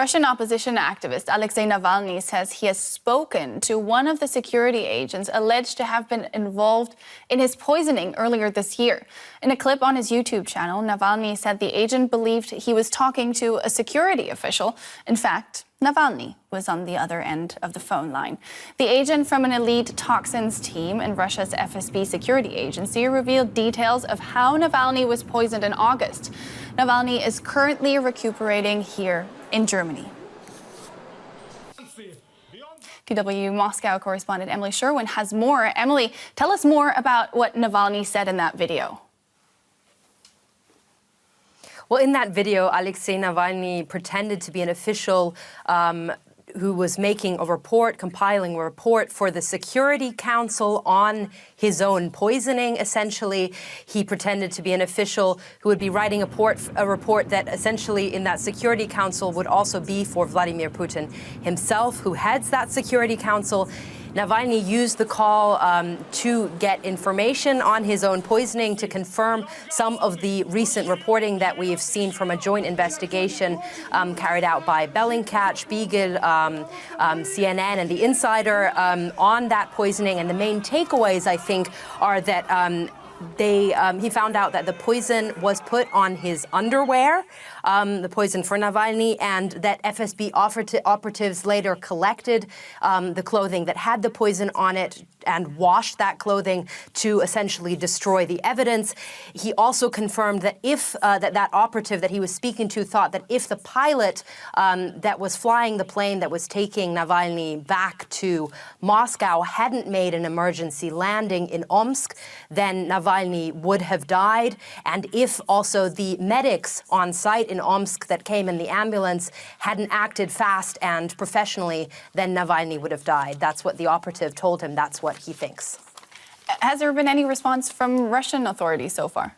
Russian opposition activist Alexei Navalny says he has spoken to one of the security agents alleged to have been involved in his poisoning earlier this year. In a clip on his YouTube channel, Navalny said the agent believed he was talking to a security official. In fact, Navalny was on the other end of the phone line. The agent from an elite toxins team in Russia's FSB security agency revealed details of how Navalny was poisoned in August. Navalny is currently recuperating here in Germany. DW Moscow correspondent Emily Sherwin has more. Emily, tell us more about what Navalny said in that video. Well, in that video, Alexei Navalny pretended to be an official who was making a report, compiling a report for the Security Council on his own poisoning, essentially. He pretended to be an official who would be writing a report that essentially in that Security Council would also be for Vladimir Putin himself, who heads that Security Council. Navalny used the call to get information on his own poisoning, to confirm some of the recent reporting that we have seen from a joint investigation carried out by Bellingcat, Spiegel, CNN, and The Insider on that poisoning. And the main takeaways, I think, are that he found out that the poison was put on his underwear, the poison for Navalny, and that FSB operatives later collected the clothing that had the poison on it and washed that clothing to essentially destroy the evidence. He also confirmed that if that operative that he was speaking to thought that if the pilot that was flying the plane that was taking Navalny back to Moscow hadn't made an emergency landing in Omsk, then Navalny would have died. And if also the medics on site in Omsk that came in the ambulance hadn't acted fast and professionally, then Navalny would have died. That's what the operative told him. That's what he thinks. Has there been any response from Russian authorities so far?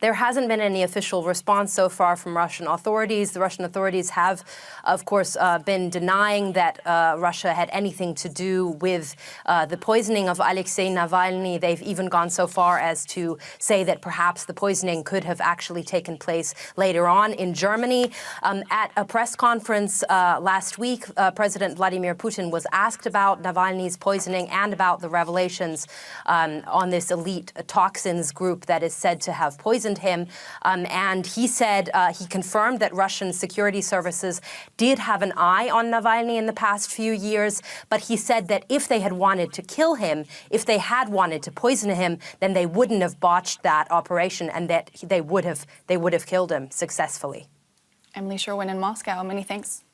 There hasn't been any official response so far from Russian authorities. The Russian authorities have, of course, been denying that Russia had anything to do with the poisoning of Alexei Navalny. They've even gone so far as to say that perhaps the poisoning could have actually taken place later on in Germany. At a press conference last week, President Vladimir Putin was asked about Navalny's poisoning and about the revelations on this elite toxins group that is said to have poisoned him. And he said, he confirmed that Russian security services did have an eye on Navalny in the past few years. But he said that if they had wanted to kill him, if they had wanted to poison him, then they wouldn't have botched that operation and that they would have killed him successfully. Emily Sherwin in Moscow, many thanks.